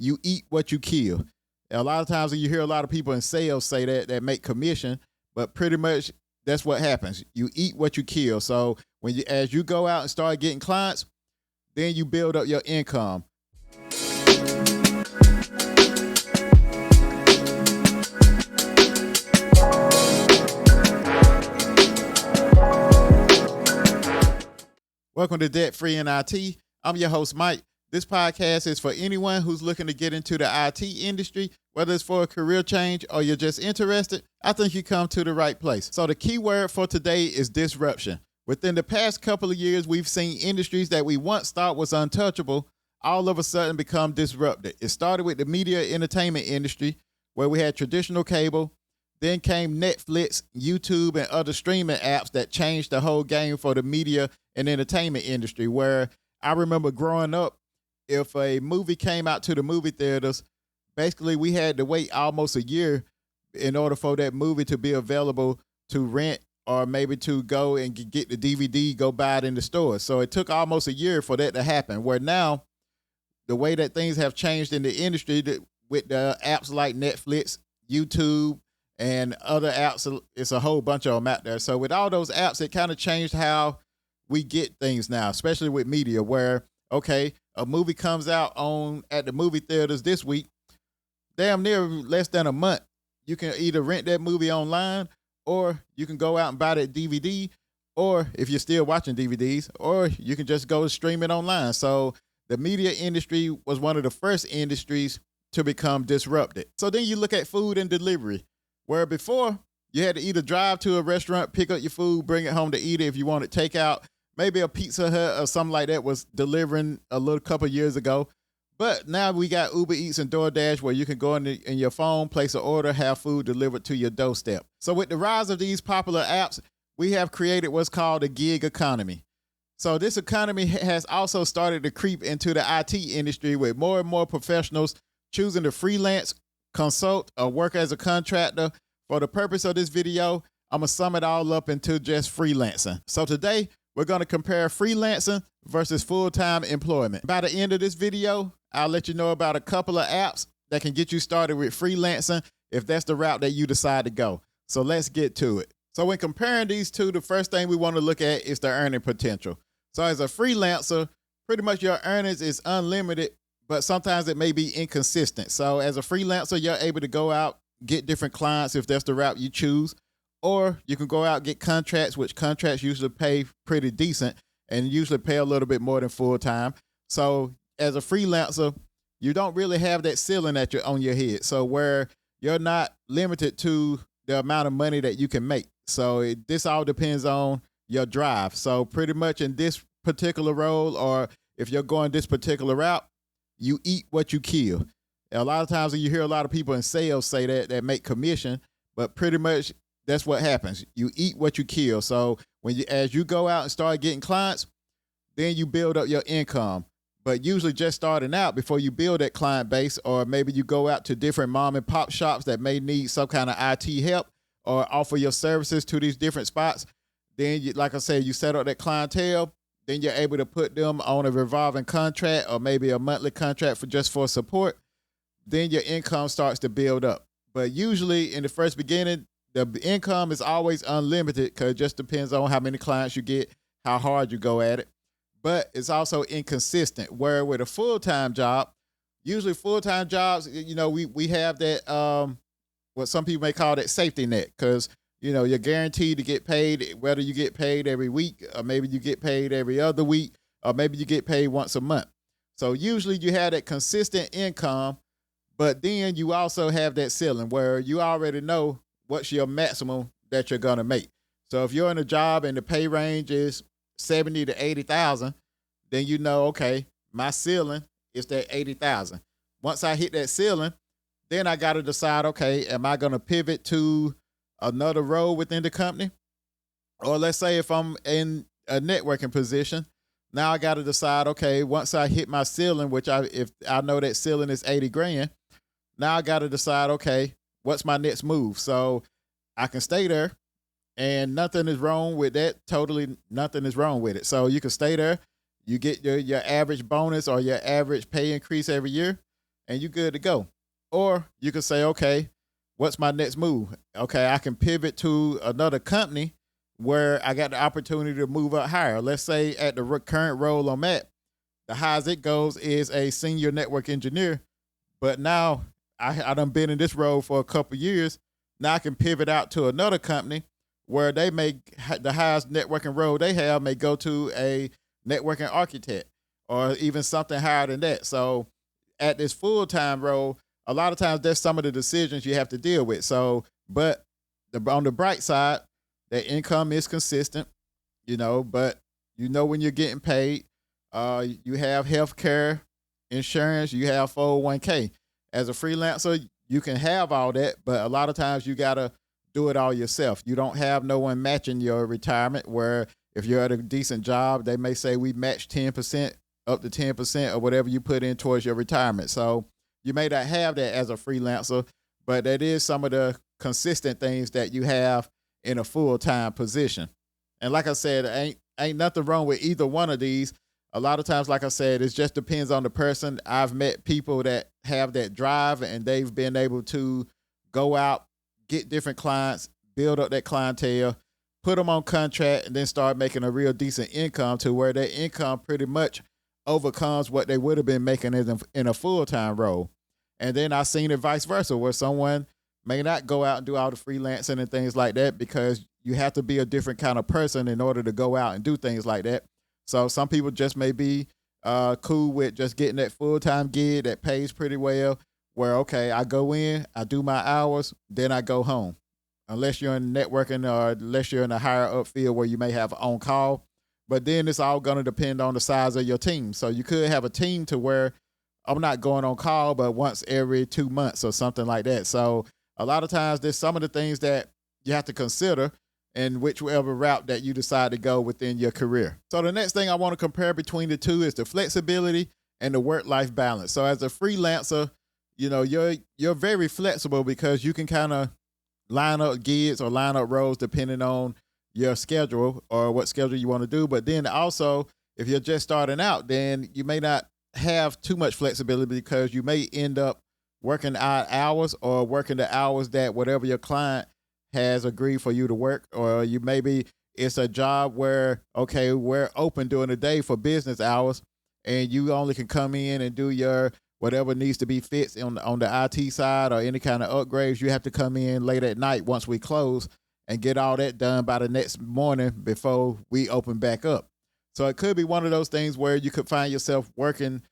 you eat what you kill. A lot of times you hear a lot of people in sales say that make commission, but pretty much that's what happens. You eat what you kill. So as you go out and start getting clients, then you build up your income. Welcome to Debt Free in IT. I'm your host, Mike. This podcast is for anyone who's looking to get into the IT industry, whether it's for a career change or you're just interested. I think you come to the right place. So the key word for today is disruption. Within the past couple of years, we've seen industries that we once thought was untouchable all of a sudden become disrupted. It started with the media entertainment industry, where we had traditional cable. Then came Netflix, YouTube, and other streaming apps that changed the whole game for the media and entertainment industry, where I remember growing up, if a movie came out to the movie theaters, basically we had to wait almost a year in order for that movie to be available to rent or maybe to go and get the DVD, go buy it in the store. So it took almost a year for that to happen, where now the way that things have changed in the industry with the apps like Netflix, YouTube, and other apps, it's a whole bunch of them out there. So with all those apps, it kind of changed how we get things now, especially with media, where, okay, a movie comes out at the movie theaters this week, damn near less than a month, you can either rent that movie online, or you can go out and buy that DVD, or if you're still watching DVDs, or you can just go stream it online. So the media industry was one of the first industries to become disrupted. So then you look at food and delivery, where before you had to either drive to a restaurant, pick up your food, bring it home to eat it if you wanted takeout. Maybe a Pizza Hut or something like that was delivering a little couple years ago. But now we got Uber Eats and DoorDash, where you can go in your phone, place an order, have food delivered to your doorstep. So with the rise of these popular apps, we have created what's called a gig economy. So this economy has also started to creep into the IT industry, with more and more professionals choosing to freelance, consult, or work as a contractor. For the purpose of this video, I'm going to sum it all up into just freelancing. So today, we're going to compare freelancing versus full-time employment. By the end of this video, I'll let you know about a couple of apps that can get you started with freelancing if that's the route that you decide to go. So let's get to it. So when comparing these two, the first thing we want to look at is the earning potential. So as a freelancer, pretty much your earnings is unlimited, but sometimes it may be inconsistent. So as a freelancer, you're able to go out, get different clients if that's the route you choose, or you can go out and get contracts, which contracts usually pay pretty decent and usually pay a little bit more than full-time. So as a freelancer, you don't really have that ceiling on your head. So where you're not limited to the amount of money that you can make. So this all depends on your drive. So pretty much in this particular role, or if you're going this particular route, you eat what you kill. A lot of times you hear a lot of people in sales say that make commission, but pretty much that's what happens. You eat what you kill. So as you go out and start getting clients, then you build up your income. But usually just starting out, before you build that client base, or maybe you go out to different mom and pop shops that may need some kind of IT help or offer your services to these different spots, then like I said, you set up that clientele, then you're able to put them on a revolving contract or maybe a monthly contract for support. Then your income starts to build up. But usually in the first beginning, the income is always unlimited, because it just depends on how many clients you get, how hard you go at it. But it's also inconsistent, where with a full-time job, usually full-time jobs, we have that, what some people may call that safety net, because, you're guaranteed to get paid, whether you get paid every week, or maybe you get paid every other week, or maybe you get paid once a month. So usually you have that consistent income, but then you also have that ceiling where you already know what's your maximum that you're gonna make. So if you're in a job and the pay range is 70 to 80,000, then you know, okay, my ceiling is that 80,000. Once I hit that ceiling, then I got to decide, okay, am I going to pivot to another role within the company? Or let's say if I'm in a networking position, now I got to decide, okay, once I hit my ceiling, if I know that ceiling is 80 grand, now I got to decide, okay, what's my next move? So I can stay there and nothing is wrong with that. Totally nothing is wrong with it. So you can stay there. You get your average bonus or your average pay increase every year. and you're good to go. Or you can say, okay, what's my next move? Okay, I can pivot to another company where I got the opportunity to move up higher. Let's say at the current role I'm at, the highest it goes is a senior network engineer. But now I done been in this role for a couple years. Now I can pivot out to another company where they may, the highest networking role they have may go to a networking architect or even something higher than that. So at this full-time role, a lot of times there's some of the decisions you have to deal with. So, but on the bright side, the income is consistent, but when you're getting paid, you have health care, insurance, you have 401k. As a freelancer, you can have all that, but a lot of times you got to do it all yourself. You don't have no one matching your retirement, where if you're at a decent job, they may say we match 10%, up to 10% or whatever you put in towards your retirement. So you may not have that as a freelancer, but that is some of the consistent things that you have in a full-time position. And like I said, ain't nothing wrong with either one of these. A lot of times, like I said, it just depends on the person. I've met people that have that drive and they've been able to go out, get different clients, build up that clientele, put them on contract, and then start making a real decent income to where their income pretty much overcomes what they would have been making in a full-time role. And then I've seen it vice versa, where someone may not go out and do all the freelancing and things like that, because you have to be a different kind of person in order to go out and do things like that. So some people just may be cool with just getting that full-time gig that pays pretty well, where, okay, I go in, I do my hours, then I go home. Unless you're in networking or unless you're in a higher up field where you may have on call. But then it's all going to depend on the size of your team. So you could have a team to where I'm not going on call, but once every 2 months or something like that. So a lot of times there's some of the things that you have to consider in whichever route that you decide to go within your career. So the next thing I want to compare between the two is the flexibility and the work-life balance. So as a freelancer, you're very flexible because you can kind of line up gigs or line up roles depending on your schedule or what schedule you want to do. But then also, if you're just starting out, then you may not have too much flexibility because you may end up working odd hours or working the hours that whatever your client has agreed for you to work, or it's a job where, okay, we're open during the day for business hours and you only can come in and do your whatever needs to be fixed on the IT side or any kind of upgrades. You have to come in late at night once we close and get all that done by the next morning before we open back up. So it could be one of those things where you could find yourself working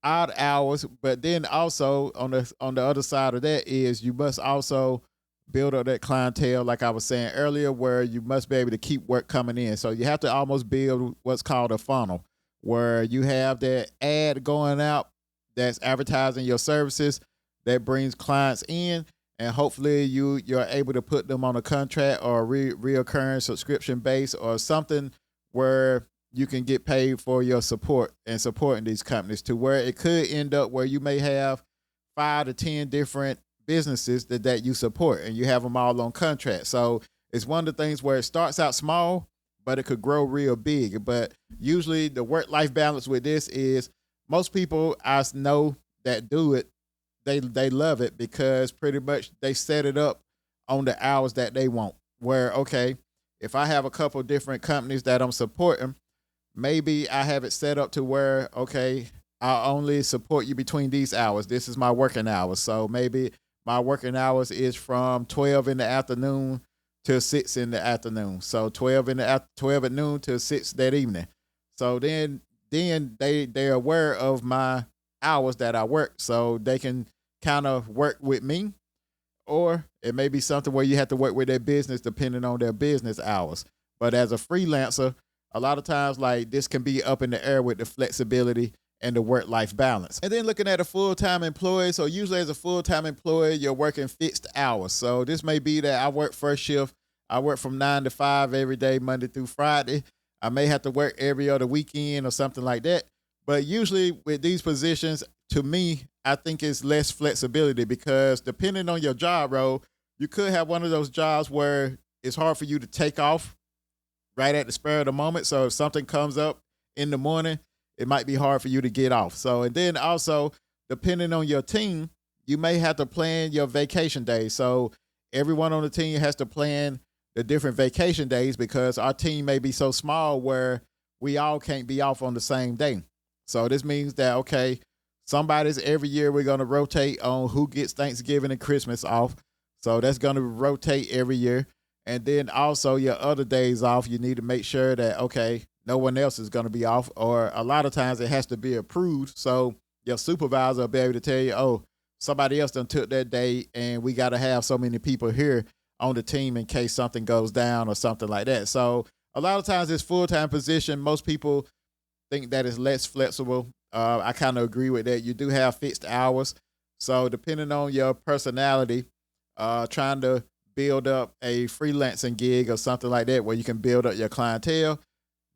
odd hours, but then also on the other side of that is you must also build up that clientele, like I was saying earlier, where you must be able to keep work coming in. So you have to almost build what's called a funnel, where you have that ad going out that's advertising your services that brings clients in, and hopefully you're able to put them on a contract or a reoccurring subscription base or something where you can get paid for your support and supporting these companies, to where it could end up where you may have 5 to 10 different businesses that you support and you have them all on contract. So it's one of the things where it starts out small, but it could grow real big. But usually the work-life balance with this is most people I know that do it, they love it because pretty much they set it up on the hours that they want. Where, okay, if I have a couple different companies that I'm supporting, maybe I have it set up to where, okay, I'll only support you between these hours. This is my working hours. So maybe my working hours is from 12 in the afternoon till 6 in the afternoon. So 12 at noon till 6 that evening. So then they're aware of my hours that I work, so they can kind of work with me. Or it may be something where you have to work with their business depending on their business hours. But as a freelancer, a lot of times like this can be up in the air with the flexibility and the work-life balance. And then looking at a full-time employee, so usually as a full-time employee, you're working fixed hours. So this may be that I work first shift. I work from 9 to 5 every day, Monday through Friday. I may have to work every other weekend or something like that. But usually with these positions, to me, I think it's less flexibility because depending on your job role, you could have one of those jobs where it's hard for you to take off right at the spur of the moment. So if something comes up in the morning, it might be hard for you to get off. So, and then also depending on your team, you may have to plan your vacation days. So everyone on the team has to plan the different vacation days because our team may be so small where we all can't be off on the same day. So this means that, okay, somebody's every year we're going to rotate on who gets Thanksgiving and Christmas off. So that's going to rotate every year. And then also your other days off, you need to make sure that, okay, no one else is going to be off. Or a lot of times it has to be approved. So your supervisor will be able to tell you, oh, somebody else done took that day and we got to have so many people here on the team in case something goes down or something like that. So a lot of times it's full-time position. Most people think that it's less flexible. I kind of agree with that. You do have fixed hours. So depending on your personality, trying to build up a freelancing gig or something like that where you can build up your clientele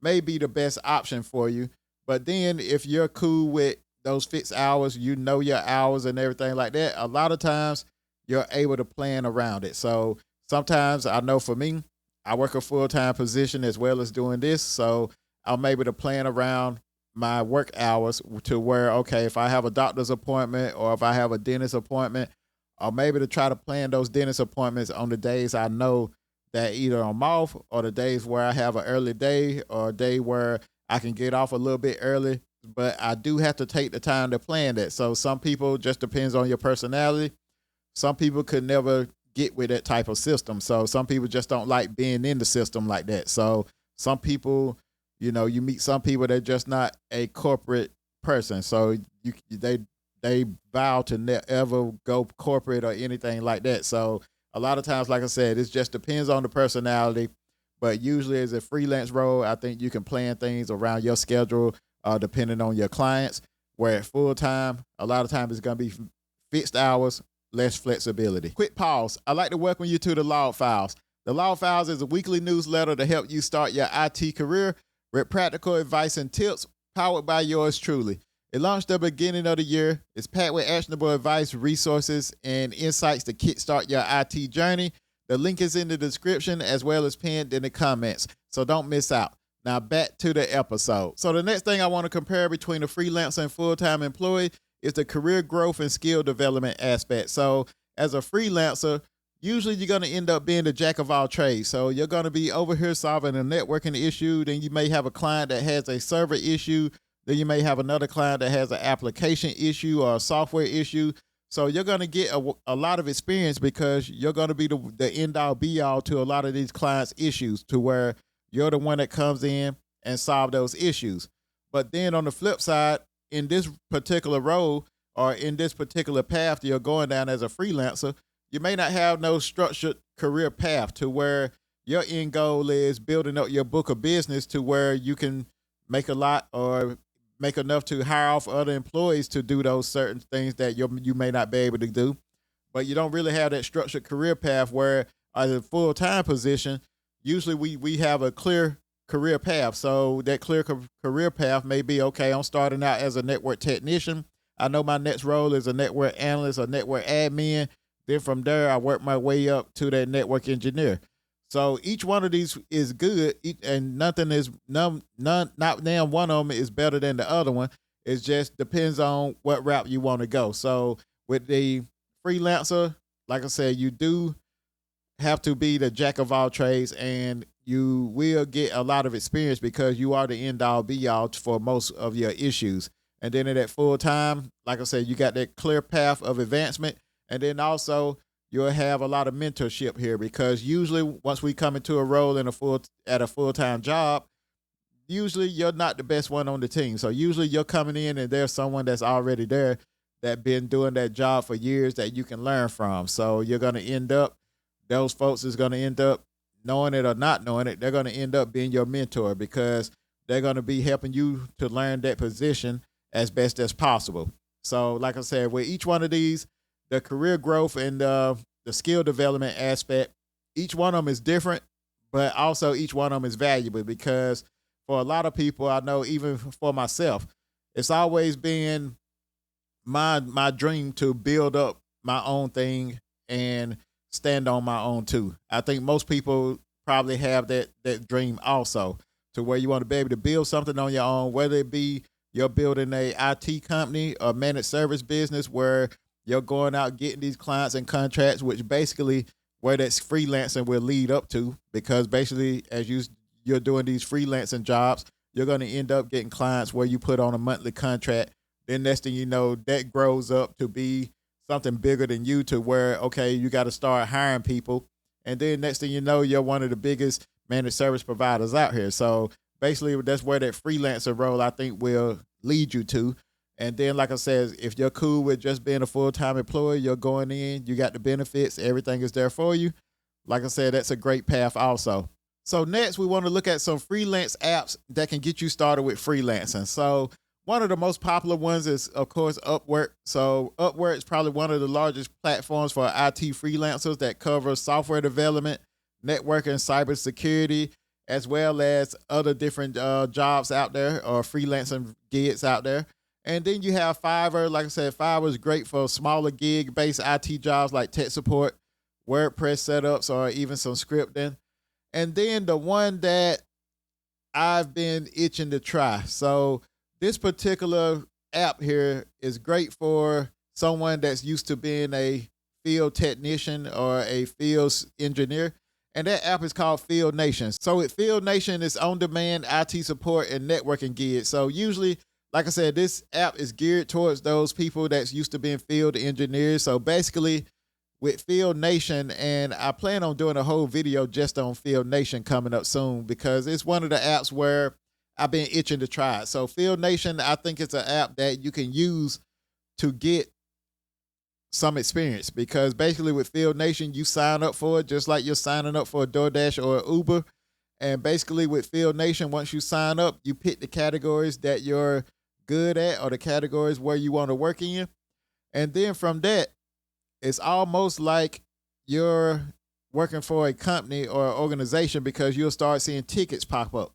may be the best option for you. But then if you're cool with those fixed hours, you know your hours and everything like that, a lot of times you're able to plan around it. So sometimes I know for me, I work a full-time position as well as doing this. So I'm able to plan around my work hours to where, okay, if I have a doctor's appointment or if I have a dentist appointment, I'm able to try to plan those dentist appointments on the days I know that either I'm off or the days where I have an early day or a day where I can get off a little bit early. But I do have to take the time to plan that. So some people, just depends on your personality. Some people could never get with that type of system. So some people just don't like being in the system like that. So some people, you know, you meet some people that are just not a corporate person. So they vow to never go corporate or anything like that. So a lot of times, like I said, it just depends on the personality. But usually as a freelance role, I think you can plan things around your schedule, depending on your clients. Where at full time, a lot of times it's going to be fixed hours, less flexibility. Quick pause. I'd like to welcome you to the Log Files. The Log Files is a weekly newsletter to help you start your IT career with practical advice and tips powered by yours truly. It launched at the beginning of the year. It's packed with actionable advice, resources, and insights to kickstart your IT journey. The link is in the description as well as pinned in the comments, so don't miss out. Now back to the episode. So the next thing I want to compare between a freelancer and full-time employee is the career growth and skill development aspect. So as a freelancer, usually you're going to end up being the jack of all trades. So you're going to be over here solving a networking issue. Then you may have a client that has a server issue. Then you may have another client that has an application issue or a software issue. So you're going to get a lot of experience because you're going to be the end-all be-all to a lot of these clients' issues, to where you're the one that comes in and solve those issues. But then on the flip side, in this particular role or in this particular path you're going down as a freelancer, you may not have no structured career path to where your end goal is building up your book of business to where you can make a lot or make enough to hire off other employees to do those certain things that you may not be able to do. But you don't really have that structured career path where as a full-time position, usually we have a clear career path. So that clear career path may be, okay, I'm starting out as a network technician. I know my next role is a network analyst or network admin. Then from there, I work my way up to that network engineer. So each one of these is good, and not one of them is better than the other one. It just depends on what route you want to go. So with the freelancer, like I said, you do have to be the jack of all trades, and you will get a lot of experience because you are the end all be all for most of your issues. And then at that full time, like I said, you got that clear path of advancement. And then also you'll have a lot of mentorship here because usually once we come into a role at a full-time job, usually you're not the best one on the team. So usually you're coming in and there's someone that's already there that been doing that job for years that you can learn from. So you're going to end up, those folks is going to end up knowing it or not knowing it. They're going to end up being your mentor because they're going to be helping you to learn that position as best as possible. So like I said, with each one of these, the career growth and the skill development aspect, each one of them is different, but also each one of them is valuable because for a lot of people, I know even for myself, it's always been my dream to build up my own thing and stand on my own too. I think most people probably have that dream also, to where you want to be able to build something on your own, whether it be you're building a IT company or managed service business where you're going out getting these clients and contracts, which basically where that's freelancing will lead up to, because basically as you're doing these freelancing jobs, you're going to end up getting clients where you put on a monthly contract. Then next thing you know, that grows up to be something bigger than you, to where, okay, you got to start hiring people. And then next thing you know, you're one of the biggest managed service providers out here. So basically that's where that freelancer role, I think, will lead you to. And then, like I said, if you're cool with just being a full-time employee, you're going in, you got the benefits, everything is there for you. Like I said, that's a great path also. So next, we want to look at some freelance apps that can get you started with freelancing. So one of the most popular ones is, of course, Upwork. So Upwork is probably one of the largest platforms for IT freelancers that covers software development, networking, cybersecurity, as well as other different jobs out there or freelancing gigs out there. And then you have Fiverr. Like I said, Fiverr is great for smaller gig-based IT jobs like tech support, WordPress setups, or even some scripting. And then the one that I've been itching to try. So this particular app here is great for someone that's used to being a field technician or a field engineer. And that app is called Field Nation. So with Field Nation, it's on-demand IT support and networking gigs. So usually, like I said, this app is geared towards those people that's used to being field engineers. So basically, with Field Nation, and I plan on doing a whole video just on Field Nation coming up soon, because it's one of the apps where I've been itching to try it. So Field Nation, I think it's an app that you can use to get some experience, because basically with Field Nation, you sign up for it just like you're signing up for a DoorDash or an Uber. And basically with Field Nation, once you sign up, you pick the categories that you're good at or the categories where you want to work in. And then from that, it's almost like you're working for a company or an organization, because you'll start seeing tickets pop up.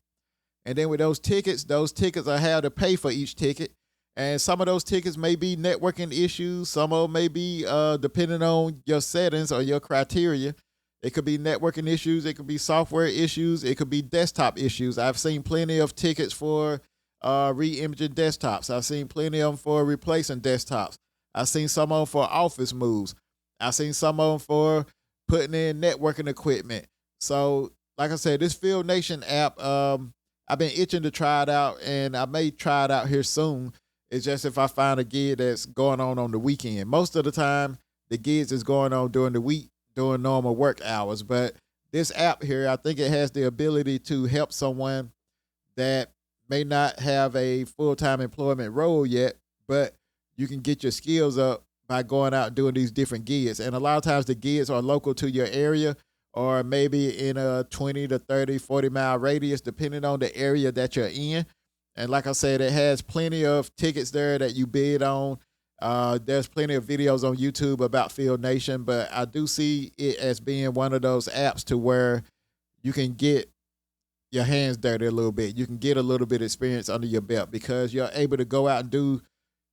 And then with those tickets are how to pay for each ticket. And some of those tickets may be networking issues. Some of them may be depending on your settings or your criteria. It could be networking issues. It could be software issues. It could be desktop issues. I've seen plenty of tickets for re-imaging desktops. I've seen plenty of them for replacing desktops. I've seen some of them for office moves. I've seen some of them for putting in networking equipment. So, like I said, this Field Nation app, I've been itching to try it out, and I may try it out here soon. It's just if I find a gig that's going on the weekend. Most of the time, the gigs is going on during the week, during normal work hours. But this app here, I think it has the ability to help someone that may not have a full-time employment role yet, but you can get your skills up by going out and doing these different gigs. And a lot of times the gigs are local to your area, or maybe in a 20 to 30, 40-mile radius, depending on the area that you're in. And like I said, it has plenty of tickets there that you bid on. There's plenty of videos on YouTube about Field Nation, but I do see it as being one of those apps to where you can get your hands dirty a little bit. You can get a little bit of experience under your belt, because you're able to go out and do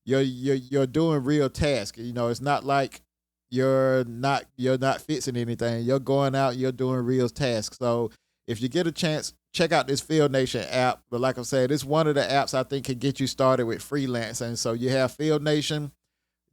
you're doing real tasks. You know, it's not like you're not fixing anything. You're going out, you're doing real tasks. So if you get a chance, check out this Field Nation app. But like I said, it's one of the apps I think can get you started with freelancing. So you have Field Nation,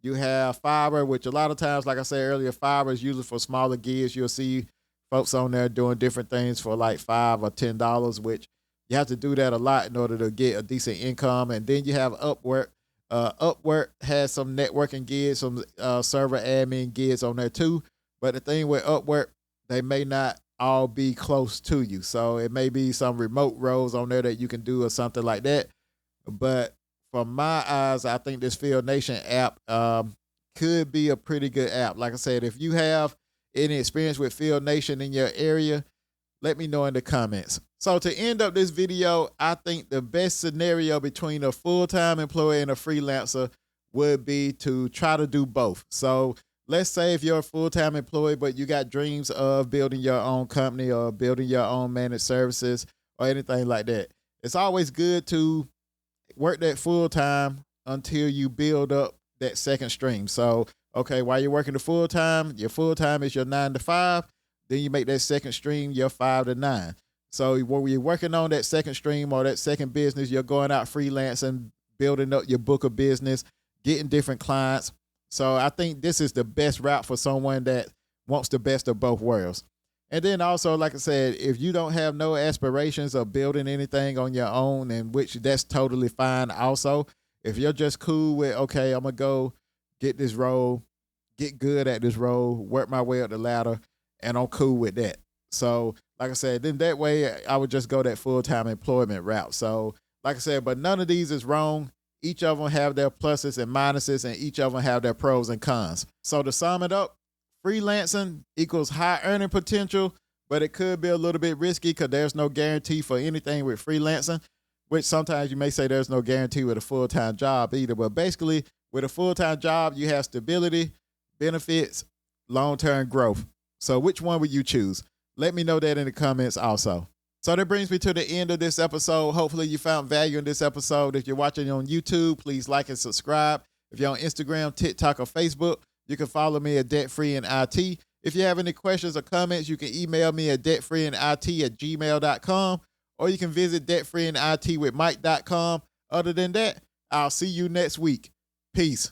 you have Fiverr, which a lot of times, like I said earlier, Fiverr is usually for smaller gigs. You'll see folks on there doing different things for like $5 or $10, which you have to do that a lot in order to get a decent income. And then you have Upwork. Upwork has some networking gigs, some server admin gigs on there too. But the thing with Upwork, they may not all be close to you. So it may be some remote roles on there that you can do or something like that. But from my eyes, I think this Field Nation app could be a pretty good app. Like I said, if you have any experience with Field Nation in your area, let me know in the comments. So to end up this video, I think the best scenario between a full-time employee and a freelancer would be to try to do both. So let's say if you're a full-time employee, but you got dreams of building your own company or building your own managed services or anything like that. It's always good to work that full-time until you build up that second stream. So, okay, while you're working the full-time, your full-time is your 9 to 5. Then you make that second stream your 5 to 9. So when you're working on that second stream or that second business, you're going out freelancing, building up your book of business, getting different clients. So I think this is the best route for someone that wants the best of both worlds. And then also, like I said, if you don't have no aspirations of building anything on your own, and which that's totally fine also. If you're just cool with, okay, I'm going to go get this role, get good at this role, work my way up the ladder, and I'm cool with that. So, like I said, then that way I would just go that full-time employment route. So, like I said, but none of these is wrong. Each of them have their pluses and minuses, and each of them have their pros and cons. So to sum it up, freelancing equals high earning potential, but it could be a little bit risky because there's no guarantee for anything with freelancing, which sometimes you may say there's no guarantee with a full-time job either. But basically, with a full-time job, you have stability, benefits, long-term growth. So which one would you choose? Let me know that in the comments also. So that brings me to the end of this episode. Hopefully you found value in this episode. If you're watching on YouTube, please like and subscribe. If you're on Instagram, TikTok, or Facebook, you can follow me at Debt Free in IT. If you have any questions or comments, you can email me at debtfreeinit@gmail.com, or you can visit debtfreeinitwithmike.com. Other than that, I'll see you next week. Peace.